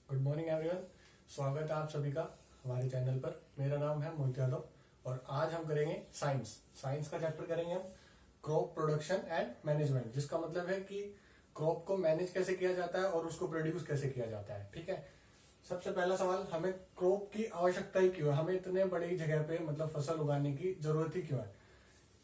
Good morning everyone. स्वागत है आप सभी का हमारे चैनल पर। मेरा नाम है मोहित यादव और आज हम करेंगे साइंस का चैप्टर करेंगे हम क्रॉप प्रोडक्शन एंड मैनेजमेंट, जिसका मतलब है कि क्रॉप को मैनेज कैसे किया जाता है और उसको प्रोड्यूस कैसे किया जाता है। ठीक है, सबसे पहला सवाल, हमें क्रॉप की आवश्यकता ही क्यों है? हमें इतने बड़ी जगह पे मतलब फसल उगाने की जरूरत ही क्यों है?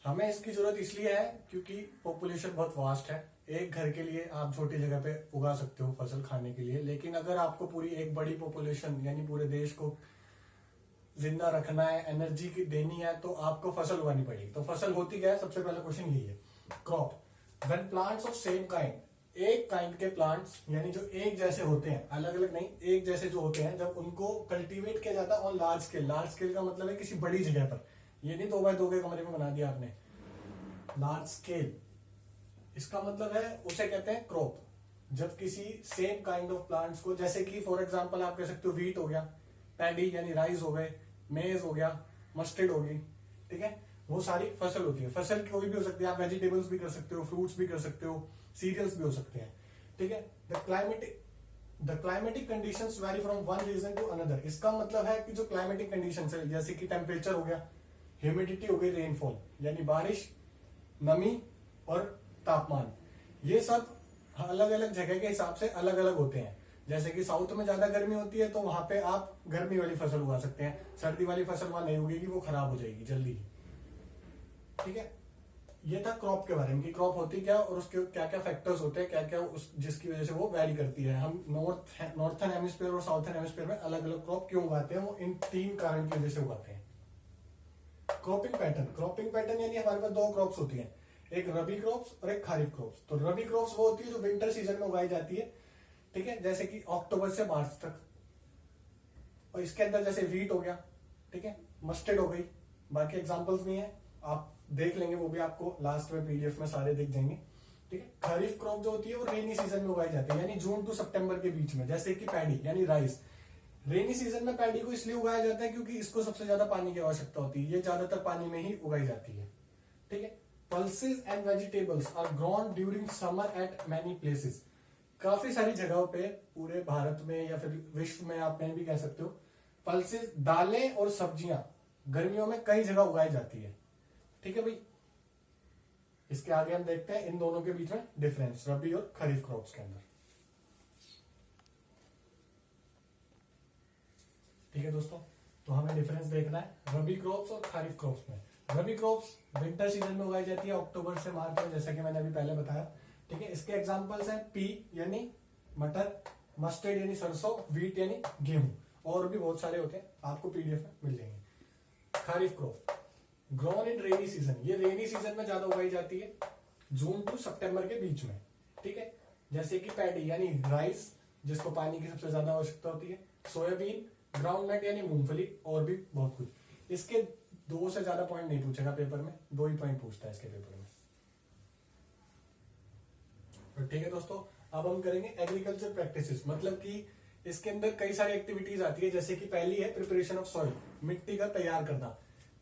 हमें इसकी जरूरत इसलिए है क्योंकि पॉपुलेशन बहुत वास्ट है। एक घर के लिए आप छोटी जगह पे उगा सकते हो फसल खाने के लिए, लेकिन अगर आपको पूरी एक बड़ी पॉपुलेशन यानी पूरे देश को जिंदा रखना है, एनर्जी की देनी है, तो आपको फसल उगानी पड़ेगी। तो फसल होती क्या है? सबसे पहला क्वेश्चन यही है। Crop, when plants of same kind, एक काइंड के प्लांट्स यानी जो एक जैसे होते हैं, अलग अलग नहीं, एक जैसे जो होते हैं, जब उनको कल्टीवेट किया जाता है on large scale. Large scale का मतलब है किसी बड़ी जगह पर, ये नहीं 2x2 के कमरे में बना दिया आपने। लार्ज स्केल इसका मतलब है उसे कहते हैं क्रॉप। जब किसी सेम काइंड ऑफ प्लांट्स को, जैसे कि फॉर एग्जांपल आप कह सकते हो व्हीट हो गया, पैडी यानी राइस हो गए, मेज हो गया, मस्टर्ड होगी, ठीक है, वो सारी फसल होती है। फसल कोई भी हो सकती है, आप वेजिटेबल्स भी कर सकते हो, फ्रूट्स भी कर सकते हो, सीरियल्स भी हो सकते हैं। ठीक है, the climatic conditions vary from one region to another. इसका मतलब है कि जो क्लाइमेटिक कंडीशंस है, जैसे कि टेम्परेचर हो गया, ह्यूमिडिटी हो गई, रेनफॉल यानी बारिश, नमी और तापमान, ये सब अलग अलग जगह के हिसाब से अलग अलग होते हैं। जैसे कि साउथ में ज्यादा गर्मी होती है तो वहां पे आप गर्मी वाली फसल उगा सकते हैं, सर्दी वाली फसल वहां नहीं उगेगी, वो खराब हो जाएगी जल्दी। ठीक है, ये था क्रॉप के बारे में कि क्रॉप होती क्या और उसके क्या क्या फैक्टर्स होते हैं, क्या क्या उस जिसकी वजह से वो वैरी करती है। हम नॉर्थन हेमिस्फीयर और साउथर्न हेमिस्फीयर में अलग अलग क्रॉप क्यों उगाते हैं, वो इन 3 कारण की वजह से उगाते हैं। क्रॉपिंग पैटर्न यानी हमारे पास 2 क्रॉप्स होती हैं, एक रबी क्रॉप्स और एक खारिफ क्रॉप्स। तो रबी क्रॉप्स वो होती है जो विंटर सीजन में उगाई जाती है, ठीक है, जैसे कि अक्टूबर से मार्च तक। और इसके अंदर जैसे व्हीट हो गया, ठीक है, मस्टर्ड हो गई, बाकी एग्जांपल्स भी हैं, आप देख लेंगे, वो भी आपको लास्ट में पीडीएफ में सारे दिख जाएंगे। ठीक है, खरीफ क्रॉप जो होती है वो रेनी सीजन में उगाई जाती है, यानी जून टू सितंबर के बीच में, जैसे कि पैडी यानी राइस। रेनी सीजन में पैडी को इसलिए उगाया जाता है क्योंकि इसको सबसे ज्यादा पानी की आवश्यकता होती है, ये ज्यादातर पानी में ही उगाई जाती है। ठीक है, pulses and vegetables are grown during summer at many places. काफी सारी जगहों पे पूरे भारत में या फिर विश्व में आप कहीं भी कह सकते हो, पल्सेस दालें और सब्जियां गर्मियों में कई जगह उगाई जाती है। ठीक है भाई, इसके आगे हम देखते हैं इन दोनों के बीच में डिफरेंस रबी और खरीफ क्रॉप्स के अंदर। ठीक है दोस्तों, तो हमें डिफरेंस देखना है रबी क्रॉप्स और खरीफ क्रॉप्स में। रबी क्रॉप्स विंटर सीजन में उगाई जाती है अक्टूबर से मार्च में, जैसा कि मैंने अभी पहले बताया। ठीक है, इसके एग्जांपल्स हैं पी यानी मटर, मस्टर्ड यानी सरसों, व्हीट यानी गेहूं, और भी बहुत सारे होते हैं, आपको पीडीएफ में मिल जाएंगे। Kharif crop grown in rainy season, ये रेनी सीजन में ज्यादा उगाई जाती है, जून टू सितंबर के बीच में। ठीक है, जैसे कि पैडी यानी राइस, जिसको पानी की सबसे ज्यादा आवश्यकता होती है, सोयाबीन, ग्राउंडनट यानी मूंगफली, और भी बहुत कुछ। इसके 2 से ज्यादा पॉइंट नहीं पूछेगा पेपर में, 2 ही पॉइंट पूछता है इसके पेपर में। ठीक है दोस्तों, अब हम करेंगे एग्रीकल्चर प्रैक्टिसेस, मतलब कि इसके अंदर कई सारी एक्टिविटीज आती है। जैसे कि पहली है प्रिपरेशन ऑफ सॉइल, मिट्टी का तैयार करना।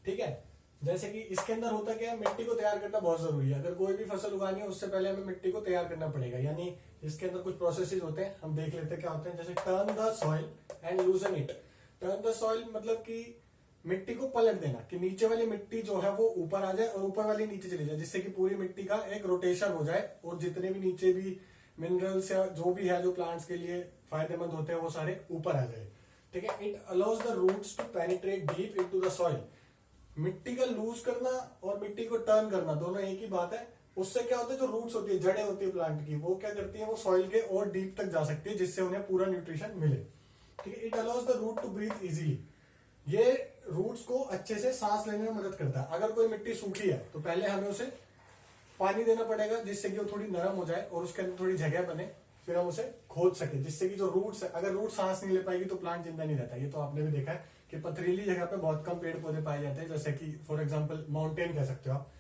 ठीक है, जैसे कि इसके अंदर होता क्या है, मिट्टी को तैयार करना बहुत जरूरी है। अगर कोई भी फसल उगानी है उससे पहले हमें मिट्टी को तैयार करना पड़ेगा, यानी इसके अंदर कुछ प्रोसेसेस होते हैं, हम देख लेते हैं क्या होते हैं। जैसे turn the soil and लूजन it. Turn the soil मतलब कि मिट्टी को पलट देना, कि नीचे वाली मिट्टी जो है वो ऊपर आ जाए और ऊपर वाली नीचे चली जाए, जिससे कि पूरी मिट्टी का एक रोटेशन हो जाए और जितने भी नीचे भी मिनरल्स या जो भी है जो प्लांट्स के लिए फायदेमंद होते हैं वो सारे ऊपर आ जाए। ठीक है, it allows the roots to penetrate deep into the soil. मिट्टी का लूज करना और मिट्टी को टर्न करना दोनों एक ही बात है। उससे क्या होता है, जो रूट्स होती है, जड़ें होती है प्लांट की, वो क्या करती है, वो सॉइल के और डीप तक जा सकती है, जिससे उन्हें पूरा न्यूट्रिशन मिले। ठीक है, it allows the root to breathe easily, ये रूट्स को अच्छे से सांस लेने में मदद करता है। अगर कोई मिट्टी सूखी है तो पहले हमें उसे पानी देना पड़ेगा, जिससे कि वो थोड़ी नरम हो जाए और उसके अंदर थोड़ी जगह बने, फिर हम उसे खोद सके, जिससे कि जो रूट्स है, अगर रूट सांस नहीं ले पाएगी तो प्लांट जिंदा नहीं रहता। ये तो आपने भी देखा है कि पथरीली जगह पे बहुत कम पेड़ पौधे पाए जाते हैं, जैसे कि फॉर एग्जांपल माउंटेन कह सकते हो आप।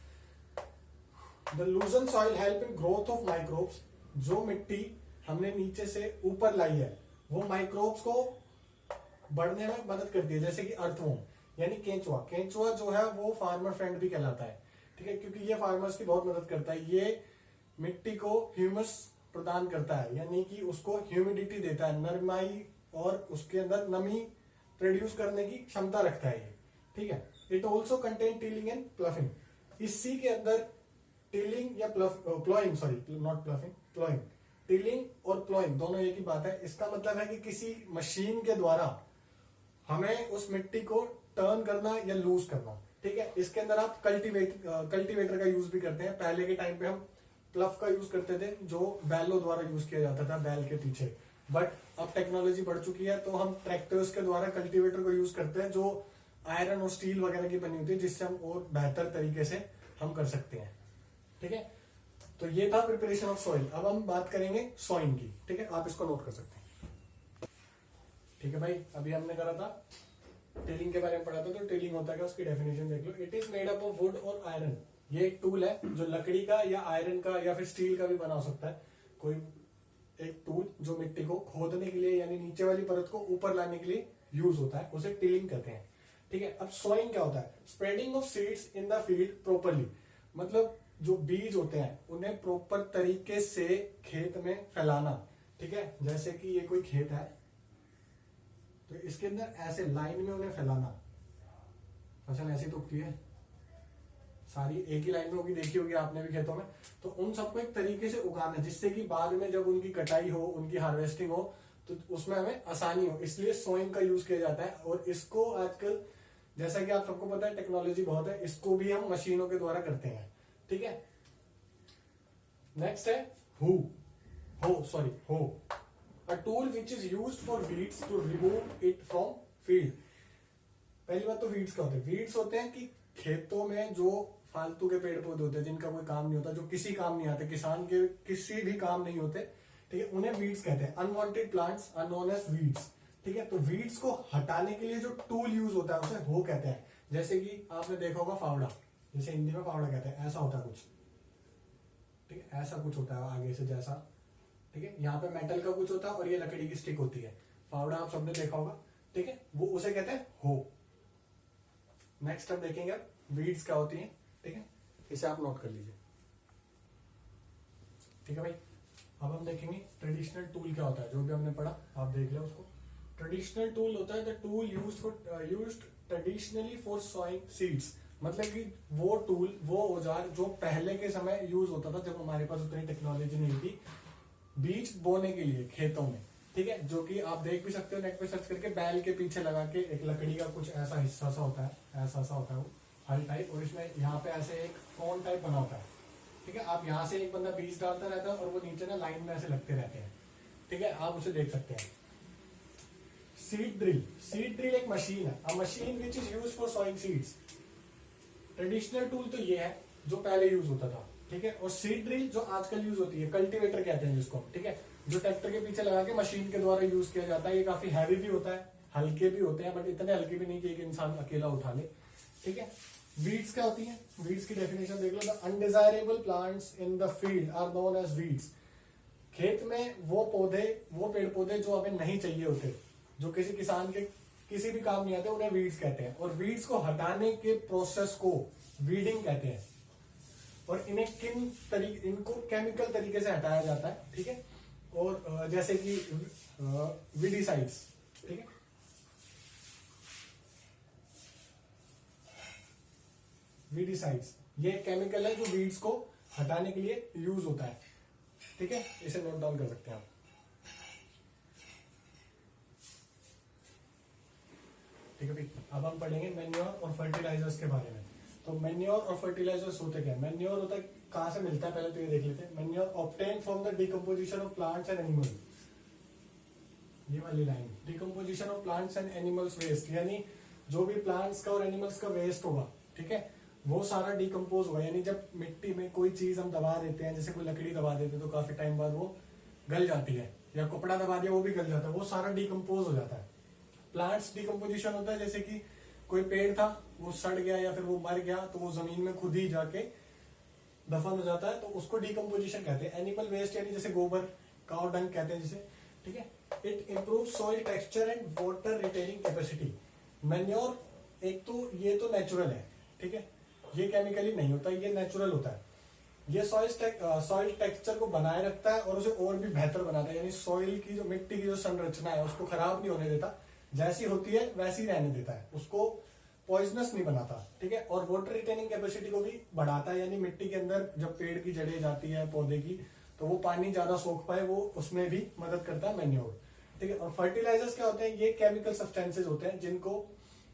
The लूजन soil help in growth of microbes, जो मिट्टी हमने नीचे से ऊपर लाई है वो माइक्रोब्स को बढ़ने में मदद करती है, जैसे कि अर्थवॉर्म यानी केंचुआ। केंचुआ जो है वो फार्मर फ्रेंड भी कहलाता है। ठीक है, क्योंकि ये फार्मर्स की बहुत मदद करता है। ये मिट्टी को ह्यूमस प्रदान करता है, यानी कि उसको ह्यूमिडिटी देता है, नरमाई और उसके अंदर नमी प्रोड्यूस करने की क्षमता रखता है ये, ठीक है। It also contain tilling and ploughing. इसी के अंदर टिलिंग या ploughing, sorry not ploughing, ploughing, tilling और प्लॉइंग दोनों एक ही बात है। इसका मतलब है कि किसी मशीन के द्वारा हमें उस मिट्टी को टर्न करना या लूज करना, ठीक है। इसके अंदर आप कल्टीवेटर का यूज भी करते हैं। पहले के टाइम पे हम प्लफ का यूज करते थे जो बैलों द्वारा यूज किया जाता था बैल के पीछे, बट अब टेक्नोलॉजी बढ़ चुकी है तो हम ट्रैक्टर्स के द्वारा कल्टीवेटर को यूज करते हैं जो आयरन और स्टील वगैरह की बनी होती है, जिससे हम और बेहतर तरीके से हम कर सकते हैं, ठीक है। तो ये था प्रिपरेशन ऑफ सॉइल। अब हम बात करेंगे सॉइल की, ठीक है। आप इसको नोट कर सकते हैं, ठीक है भाई। अभी हमने करा था टेलिंग के बारे में पढ़ा था, तो टेलिंग होता है क्या, उसकी डेफिनेशन देख लो। It is made up of wood और आयरन। ये एक टूल है जो लकड़ी का या आयरन का या फिर स्टील का भी बना सकता है। कोई एक टूल जो मिट्टी को खोदने के लिए यानी नीचे वाली परत को ऊपर लाने के लिए यूज होता है, उसे टिलिंग कहते हैं, ठीक है। अब सोइंग क्या होता है, spreading of seeds in the field properly, मतलब जो बीज होते हैं उन्हें प्रॉपर तरीके से खेत में फैलाना, ठीक है। जैसे कि ये कोई खेत है तो इसके अंदर ऐसे लाइन में उन्हें फैलाना। फसल ऐसी तो उगती है, सारी एक ही लाइन में होगी, देखी होगी आपने भी खेतों में। तो उन सबको एक तरीके से उगाना जिससे कि बाद में जब उनकी कटाई हो, उनकी हार्वेस्टिंग हो तो उसमें हमें आसानी हो, इसलिए सोइंग का यूज किया जाता है। और इसको आजकल जैसा कि आप सबको पता है टेक्नोलॉजी बहुत है, इसको भी हम मशीनों के द्वारा करते हैं, ठीक है। नेक्स्ट है hoe a tool which is used for weeds to remove it from field. पहली बात तो वीड्स क्या होते हैं, वीड्स होते हैं कि खेतों में जो फालतू के पेड़ पौधे होते हैं जिनका कोई काम नहीं होता, जो किसी काम नहीं आते, किसान के किसी भी काम नहीं होते, ठीक है, उन्हें वीड्स कहते हैं। Unwanted plants are known as weeds, ठीक है। तो वीड्स को हटाने के लिए जो टूल यूज होता है उसे हो कहते हैं। जैसे कि आपने देखा होगा फावड़ा, जैसे हिंदी में फावड़ा कहते हैं, ऐसा होता है कुछ, ठीक है, ऐसा कुछ होता है आगे से जैसा, ठीक है। यहाँ पे मेटल का कुछ होता है और ये लकड़ी की स्टिक होती है। फावड़ा आप सबने देखा होगा, ठीक है, वो उसे कहते हैं हो। नेक्स्ट हम देखेंगे वीड्स क्या होती हैं, ठीक है, इसे आप नोट कर लीजिए, ठीक है भाई। अब हम देखेंगे ट्रेडिशनल टूल क्या होता है, जो भी हमने पढ़ा आप देख लो उसको। ट्रेडिशनल टूल होता है the tool used traditionally for sowing seeds, मतलब कि वो टूल, वो औजार जो पहले के समय यूज होता था जब हमारे पास उतनी टेक्नोलॉजी नहीं थी, बीज बोने के लिए खेतों में, ठीक है। जो कि आप देख भी सकते हो नेट पे सर्च करके, बैल के पीछे लगा के एक लकड़ी का कुछ ऐसा हिस्सा सा होता है, ऐसा सा होता है वो हल टाइप, और इसमें यहाँ पे ऐसे एक कॉन टाइप बना होता है, ठीक है। आप यहाँ से एक बंदा बीज डालता रहता है और वो नीचे ना लाइन में ऐसे लगते रहते हैं, ठीक है, आप उसे देख सकते हैं। सीड ड्रिल एक मशीन है, a machine which is use for sowing seeds. Traditional tool तो ये है जो पहले यूज होता था, ठीक है। और सीड ड्रिल जो आजकल यूज होती है, कल्टीवेटर कहते हैं जिसको, ठीक है, जो ट्रैक्टर के पीछे लगा के मशीन के द्वारा यूज किया जाता है। ये काफी हैवी भी होता है, हल्के भी होते हैं, बट इतने हल्के भी नहीं कि एक इंसान अकेला उठा ले, ठीक है। वीड्स क्या होती हैं, वीड्स की डेफिनेशन देख लो। The undesirable plants in the field are known as weeds. खेत में वो पेड़ पौधे जो हमें नहीं चाहिए होते, जो किसी किसान के किसी भी काम नहीं आते, उन्हें वीड्स कहते हैं। और वीड्स को हटाने के प्रोसेस को वीडिंग कहते हैं। और इनको केमिकल तरीके से हटाया जाता है, ठीक है। और जैसे कि वीडीसाइड्स, ठीक है, वीडीसाइड्स ये केमिकल है जो वीड्स को हटाने के लिए यूज होता है, ठीक है। इसे नोट डाउन कर सकते हैं आप, ठीक है भाई। अब हम पढ़ेंगे मैन्योर और फर्टिलाइजर्स के बारे में। तो मैन्योर और फर्टिलाइजर्स होते क्या है, मैन्योर होता है कहां से मिलता है, पहले तो ये देख लेते हैं। Manure obtain from the decomposition of plants and animal, ये वाली line, decomposition of plants and animals waste, यानी जो भी प्लांट्स का और एनिमल्स का वेस्ट होगा, ठीक है, वो सारा डिकम्पोज होगा। यानी जब मिट्टी में कोई चीज हम दबा देते हैं, जैसे कोई लकड़ी दबा देते हैं तो काफी टाइम बाद वो गल जाती है, या कपड़ा दबा दिया वो भी गल जाता है, वो सारा डिकम्पोज हो जाता है। प्लांट्स डिकम्पोजिशन होता है जैसे कि कोई पेड़ था वो सड़ गया या फिर वो मर गया तो वो जमीन में खुद ही जाके दफन हो जाता है, तो उसको डिकम्पोजिशन कहते हैं। एनिमल वेस्ट यानी जैसे गोबर, काउ डंग कहते हैं जिसे, ठीक है। It improve soil texture and water retaining capacity. Manure एक तो ये तो नेचुरल है, ठीक है, ये केमिकली नहीं होता, ये नेचुरल होता है। ये सॉइल टेक्सचर को बनाए रखता है और उसे और भी बेहतर बनाता है, यानी सॉइल की जो मिट्टी की जो संरचना है उसको खराब नहीं होने देता, जैसी होती है वैसी रहने देता है, उसको पॉइजनस नहीं बनाता, ठीक है। और वाटर रिटेनिंग कैपेसिटी को भी बढ़ाता है, यानी मिट्टी के अंदर जब पेड़ की जड़ें जाती है पौधे की तो वो पानी ज्यादा सोख पाए, वो उसमें भी मदद करता है मैन्योर, ठीक है। और फर्टिलाइजर्स क्या होते हैं, ये केमिकल सब्सटेंसेज होते हैं जिनको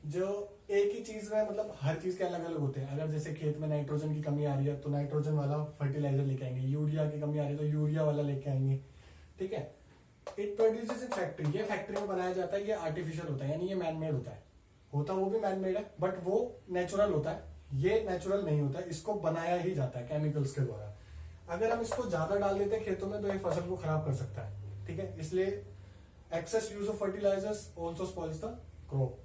जो एक ही चीज में, मतलब हर चीज के अलग अलग होते हैं। अगर जैसे खेत में नाइट्रोजन की कमी आ रही है तो नाइट्रोजन वाला फर्टिलाइजर लेके आएंगे, यूरिया की कमी आ रही है तो यूरिया वाला लेके आएंगे, ठीक है। इट प्रोड्यूसेस इन फैक्ट्री, ये फैक्ट्री में बनाया जाता है, ये आर्टिफिशियल होता है, यानी ये मैनमेड होता है वो भी मैनमेड है, बट वो नेचुरल होता है, ये नेचुरल नहीं होता है, इसको बनाया ही जाता है केमिकल्स के द्वारा। अगर हम इसको ज्यादा डाल देते हैं खेतों में तो ये फसल को खराब कर सकता है, ठीक है। इसलिए excess use of fertilisers also spoils the crop.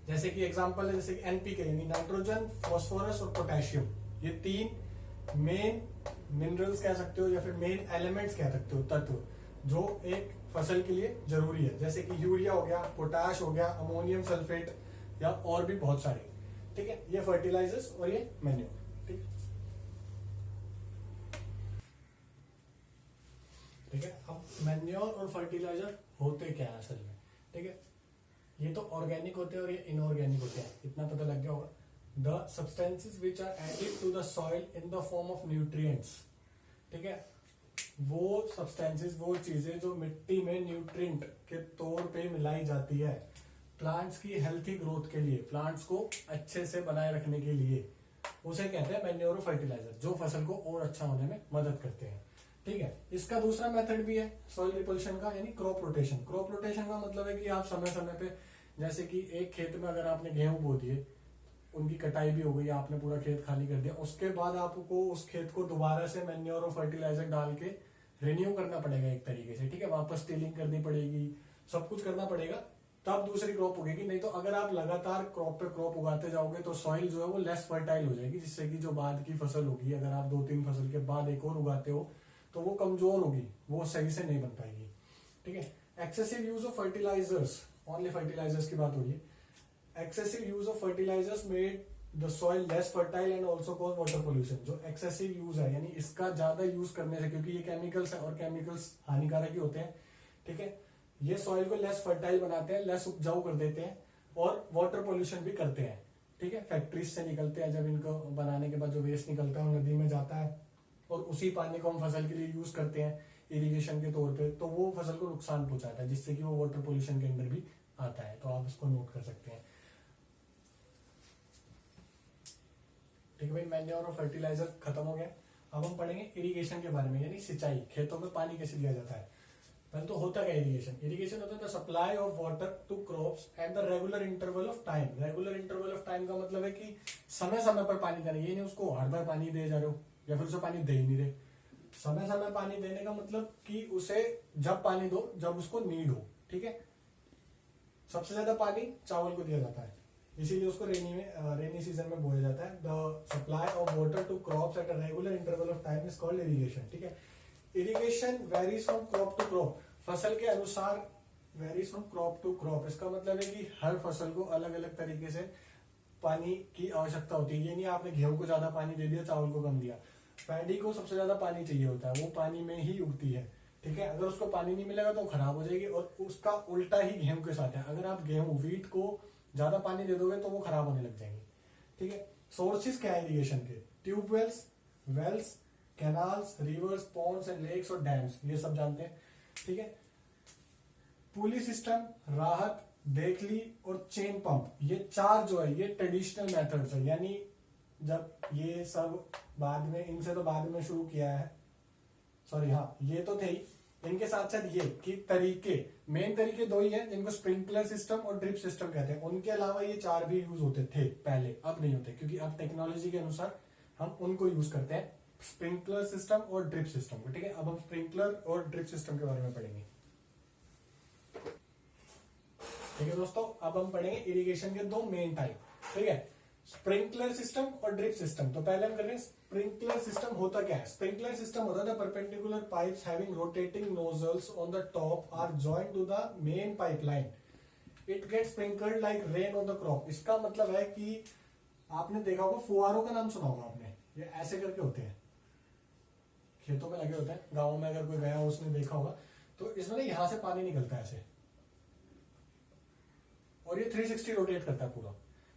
जैसे कि एग्जांपल है, जैसे कि एनपीके यानी नाइट्रोजन, फास्फोरस और पोटेशियम, ये 3 मेन मिनरल्स कह सकते हो या फिर मेन एलिमेंट्स कह सकते हो, तत्व जो एक फसल के लिए जरूरी है। जैसे कि यूरिया हो गया, पोटाश हो गया, अमोनियम सल्फेट या और भी बहुत सारे, ठीक है। ये फर्टिलाइजर्स और ये मैन्योर, ठीक है। अब मैन्योर और फर्टिलाइजर होते क्या है असल में, ठीक है। ये तो ऑर्गेनिक होते हैं और ये इनऑर्गेनिक होते हैं, इतना पता लग गया होगा। The substances which are added to the soil in the form of nutrients, ठीक है। वो सब्सटेंसेस, वो चीजें जो मिट्टी में न्यूट्रिएंट के तौर पे मिलाई जाती है प्लांट्स की हेल्थी ग्रोथ के लिए, प्लांट्स को अच्छे से बनाए रखने के लिए, उसे कहते हैं मैन्योर फर्टिलाइजर, जो फसल को और अच्छा होने में मदद करते हैं, ठीक है। इसका दूसरा मेथड भी है सॉइल रिपल्शन का, यानी क्रॉप रोटेशन। क्रॉप रोटेशन का मतलब है कि आप समय समय पे, जैसे कि एक खेत में अगर आपने गेहूं बो दिए, उनकी कटाई भी हो गई, आपने पूरा खेत खाली कर दिया, उसके बाद आपको उस खेत को दोबारा से मैन्योर और फर्टिलाइजर डाल के रिन्यू करना पड़ेगा एक तरीके से, ठीक है। वापस टिलिंग करनी पड़ेगी, सब कुछ करना पड़ेगा, तब दूसरी क्रॉप उगेगी। नहीं तो अगर आप लगातार क्रॉप पे क्रॉप उगाते जाओगे तो सॉइल जो है वो लेस फर्टाइल हो जाएगी, जिससे कि जो बाद की फसल होगी, अगर आप 2-3 फसल के बाद एक और उगाते हो तो वो कमजोर होगी, वो सही से नहीं बन पाएगी, ठीक है। Excessive use of fertilisers, only fertilisers की बात हो रही है। Excessive use of fertilisers made the soil less fertile and also cause water pollution. जो एक्सेसिव यूज है, यानी इसका ज्यादा यूज करने से, क्योंकि ये केमिकल्स है और केमिकल्स हानिकारक ही होते हैं, ठीक है, ये सॉइल को लेस फर्टाइल बनाते हैं, लेस उपजाऊ कर देते हैं और वाटर पोल्यूशन भी करते हैं, ठीक है। फैक्ट्रीज से निकलते हैं, जब इनको बनाने के बाद जो वेस्ट निकलता है वो नदी में जाता है और उसी पानी को हम फसल के लिए यूज करते हैं इरिगेशन के तौर पे, तो वो फसल को नुकसान पहुंचाता है, जिससे कि वो वाटर पोल्यूशन के अंदर भी आता है। तो आप इसको नोट कर सकते हैं, ठीक है भाई। मैन्योर और फर्टिलाइजर खत्म हो गया। अब हम पढ़ेंगे इरिगेशन के बारे में, यानी सिंचाई, खेतों में पानी कैसे दिया जाता है। पहले तो होता क्या इरिगेशन, इरिगेशन होता है the supply of water to crops at the regular interval of time. Regular interval of time का मतलब है कि समय समय पर पानी देना, ये नहीं उसको हर बार पानी दे जा रहे हो या फिर उसे पानी दे ही नहीं रहे। समय समय पानी देने का मतलब कि उसे जब पानी दो जब उसको नीड हो, ठीक है। सबसे ज्यादा पानी चावल को दिया जाता है, इसीलिए उसको रेनी सीजन में बोया जाता है। The supply of water to crops at a regular interval of time is called irrigation, ठीक है। Irrigation varies from crop to crop, फसल के अनुसार varies from crop to crop. इसका मतलब है कि हर फसल को अलग अलग तरीके से पानी की आवश्यकता होती है। ये नहीं आपने गेहूं को ज्यादा पानी दे दिया, चावल को कम दिया। पैडी को सबसे ज्यादा पानी चाहिए होता है, वो पानी में ही उगती है, ठीक है। अगर उसको पानी नहीं मिलेगा तो खराब हो जाएगी। और उसका उल्टा ही गेहूं के साथ है, अगर आप गेहूं वीट को ज्यादा पानी दे दोगे तो वो खराब होने लग जाएंगे, ठीक है। सोर्सेज क्या है इरिगेशन के, tubewells, wells, canals, rivers, ponds and lakes और डैम्स, ये सब जानते हैं, ठीक है। पुली सिस्टम, राहत, देखली और चेन पंप, ये 4 जो है ये ट्रेडिशनल मेथड्स है। यानी जब ये सब बाद में, इनसे तो बाद में शुरू किया है, सॉरी हाँ ये तो थे ही, इनके साथ साथ ये कि तरीके, मेन तरीके 2 ही हैं जिनको स्प्रिंकलर सिस्टम और ड्रिप सिस्टम कहते हैं। उनके अलावा ये 4 भी यूज होते थे पहले, अब नहीं होते, क्योंकि अब टेक्नोलॉजी के अनुसार हम उनको यूज करते हैं, स्प्रिंकलर सिस्टम और ड्रिप सिस्टम को, ठीक है। अब हम स्प्रिंकलर और ड्रिप सिस्टम के बारे में पढ़ेंगे, ठीक है दोस्तों। अब हम पढ़ेंगे इरिगेशन के 2 मेन टाइप, ठीक है, स्प्रिंकलर सिस्टम और ड्रिप सिस्टम। तो पहले हम करेंगे स्प्रिंकलर सिस्टम होता क्या है। स्प्रिंकलर सिस्टम होता है perpendicular pipes having rotating nozzles on the top are joint to the main pipeline, it gets sprinkled like rain on the crop. इसका मतलब है कि आपने देखा होगा, फुहारों का नाम सुना होगा आपने, ये ऐसे करके होते हैं, खेतों में लगे होते हैं, गाँव में अगर कोई गया हो उसने देखा होगा, तो इसमें ना यहाँ से पानी निकलता है ऐसे, और ये 360 रोटेट करता है पूरा,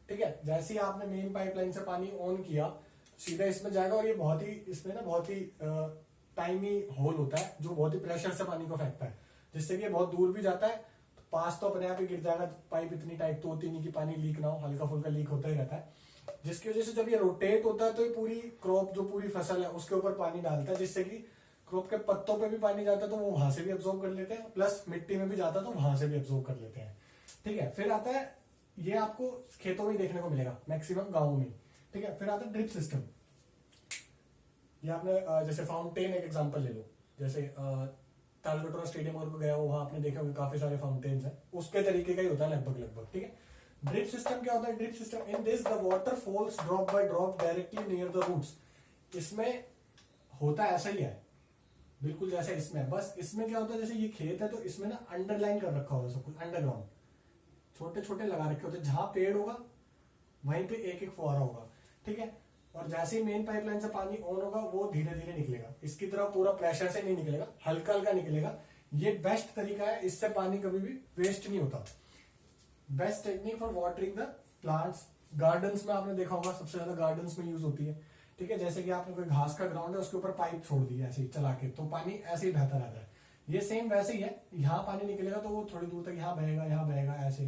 ठीक है। जैसे ही आपने मेन पाइपलाइन से पानी ऑन किया, सीधा इसमें जाएगा, और ये बहुत ही, इसमें ना बहुत ही टाइनी होल होता है जो बहुत ही प्रेशर से पानी को फेंकता है, जिससे कि ये बहुत दूर भी जाता है, तो पास तो अपने आप ही गिर जाएगा। पाइप इतनी टाइट तो होती नहीं कि पानी लीक ना हो, हल्का फुल्का लीक होता ही रहता है, जिसकी वजह से जब ये रोटेट होता है तो ये पूरी क्रॉप, जो पूरी फसल है उसके ऊपर पानी डालता है, जिससे कि क्रॉप के पत्तों पे भी पानी जाता है तो वो वहां से भी अब्सॉर्ब कर लेते हैं, प्लस मिट्टी में भी जाता है तो वहां से भी अब्सॉर्ब कर लेते हैं, ठीक है। फिर आता है, ये आपको खेतों में ही देखने को मिलेगा मैक्सिमम, गाँव में, ठीक है। फिर आता है ड्रिप सिस्टम। ये आपने जैसे फाउंटेन एक एग्जांपल ले लो, जैसे तालकटोरा स्टेडियम और गया हो, वहां आपने देखा होगा काफी सारे फाउंटेन्स हैं, उसके तरीके का ही होता है लगभग, ठीक है। ड्रिप सिस्टम क्या होता है? Drip system, in this the water falls drop by drop directly near the roots. इसमें होता ऐसा ही है बिल्कुल जैसे इसमें है, बस इसमें क्या होता है, जैसे ये खेत है तो इसमें ना अंडरलाइन कर रखा होगा सब कुछ, अंडरग्राउंड छोटे छोटे लगा रखे होते हैं, जहां पेड़ होगा वहीं पे एक एक फुहारा होगा, ठीक है। और जैसे ही मेन पाइपलाइन से पानी ऑन होगा वो धीरे धीरे निकलेगा, इसकी तरह पूरा प्रेशर से नहीं निकलेगा, हल्का हल्का निकलेगा। ये बेस्ट तरीका है, इससे पानी कभी भी वेस्ट नहीं होता। Best technique for watering the plants. Gardens में आपने देखा होगा सबसे ज्यादा गार्डन्स में यूज होती है, ठीक है। जैसे कि आपने कोई घास का ग्राउंड है उसके ऊपर पाइप छोड़ दी ऐसे ही चला के, तो पानी ऐसे ही बहता रहता है। ये सेम वैसे ही है, यहाँ पानी निकलेगा तो वो थोड़ी दूर तक यहाँ बहेगा ऐसे,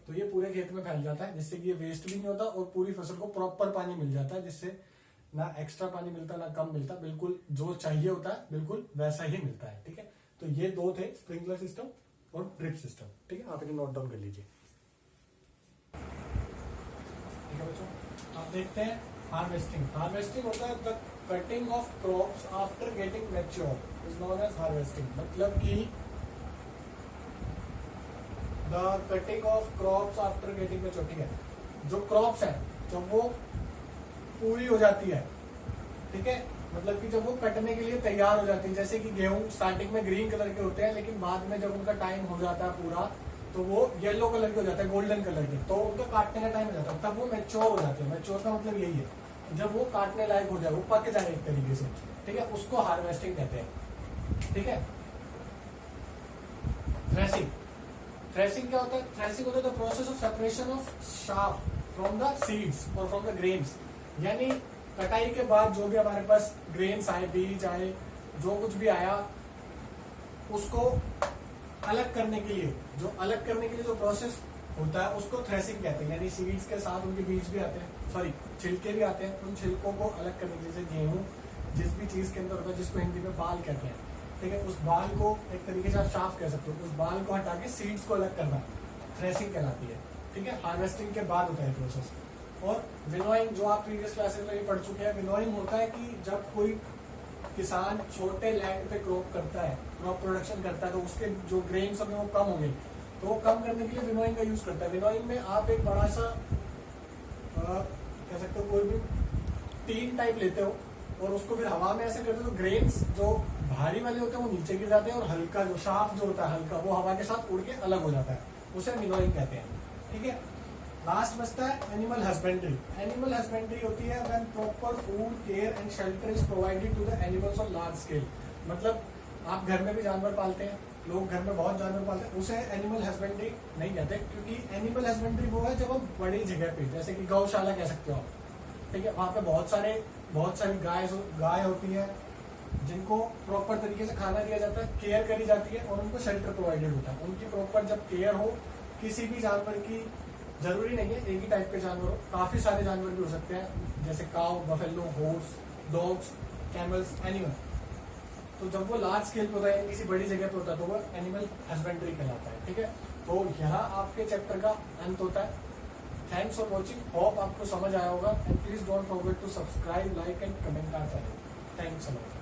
तो ये पूरे खेत में फैल जाता है, जिससे कि ये वेस्ट भी नहीं होता और पूरी फसल को प्रॉपर पानी मिल जाता है, जिससे ना एक्स्ट्रा पानी मिलता ना कम मिलता, बिल्कुल जो चाहिए होता है बिल्कुल वैसा ही मिलता है, ठीक है। तो ये दो थे, स्प्रिंकलर सिस्टम और ड्रिप सिस्टम, ठीक है। आप इन्हें नोट डाउन कर लीजिए, ठीक है बच्चों। आप देखते हैं हार्वेस्टिंग। हार्वेस्टिंग होता है the cutting of crops after getting mature, is known as harvesting. मतलब कि the cutting of crops after getting mature, ठीक है। जो क्रॉप्स है जब वो पूरी हो जाती है, ठीक है, मतलब कि जब वो कटने के लिए तैयार हो जाती है, जैसे कि गेहूं स्टार्टिंग में ग्रीन कलर के होते हैं, लेकिन बाद में जब उनका टाइम हो जाता है पूरा तो वो येलो कलर के हो जाता है, गोल्डन कलर के, तो उनका काटने का टाइम हो जाता है, तब वो मैच्योर हो जाते हैं। मैच्योर का मतलब यही है जब वो काटने लायक हो जाए, वो पक जाए एक तरीके से, ठीक है, उसको हार्वेस्टिंग कहते हैं, ठीक है। थ्रेसिंग। थ्रेसिंग क्या होता है? थ्रेसिंग होता है the process of separation of shaft from the seeds और फ्रॉम द ग्रेन्स। यानी कटाई के बाद जो भी हमारे पास ग्रेन्स आए, बीज आए, जो कुछ भी आया, उसको अलग करने के लिए, जो प्रोसेस होता है उसको थ्रेसिंग कहते हैं। यानी सीड्स के साथ उनके बीज भी आते हैं, सॉरी छिलके भी आते हैं, उन छिलकों को अलग करने के लिए, जैसे गेहूं जिस भी चीज के अंदर होता है, जिसको हिंदी में बाल कहते हैं, ठीक है, उस बाल को एक तरीके से आप शाफ कह सकते हो, उस बाल को हटा के सीड्स को अलग करना थ्रेसिंग कहलाती है, ठीक है। हार्वेस्टिंग के बाद होता है प्रोसेस। और विनोइंग, जो आप प्रीवियस क्लासेस में भी पढ़ चुके हैं, विनोइंग होता है कि जब कोई किसान छोटे लैंड पे क्रॉप करता है, क्रॉप प्रोडक्शन करता है, तो उसके जो ग्रेन्स होंगे वो कम होंगे, तो वो कम करने के लिए विनोइंग का यूज करता है। विनोइंग में आप एक बड़ा सा कह सकते हो कोई भी टीन टाइप लेते हो और उसको फिर हवा में ऐसे करते हो, तो ग्रेन्स जो भारी वाले होते हैं वो नीचे गिर जाते हैं, और हल्का जो शाफ जो होता है हल्का, वो हवा के साथ उड़ के अलग हो जाता है, उसे विनोइंग कहते हैं, ठीक है। लास्ट बचता है एनिमल हस्बेंड्री। एनिमल हस्बेंड्री होती है when proper food, care and shelter is provided to the animals on large scale. मतलब आप घर में भी जानवर पालते हैं, लोग घर में बहुत जानवर पालते हैं, उसे एनिमल हस्बेंड्री नहीं कहते, क्योंकि एनिमल हस्बेंड्री वो है जब हम बड़ी जगह पे, जैसे कि गौशाला कह सकते हो आप, ठीक है, वहां पे बहुत सारी गाय होती है जिनको प्रॉपर तरीके से खाना दिया जाता है, केयर करी जाती है और उनको शेल्टर प्रोवाइडेड होता है। उनकी प्रॉपर जब केयर हो, किसी भी जानवर की जरूरी नहीं है एक ही टाइप के जानवर हो, काफी सारे जानवर भी हो सकते हैं, जैसे cow, buffalo, horse, dogs, camels, animal. तो जब वो लार्ज स्केल पे होता है, किसी बड़ी जगह पे होता है, तो वो एनिमल हस्बेंड्री कहलाता है, ठीक है। तो यहाँ आपके चैप्टर का अंत होता है। थैंक्स फॉर वॉचिंग, होप आपको समझ आया होगा, and please don't forget to subscribe, like and comment our channel. Thanks a lot.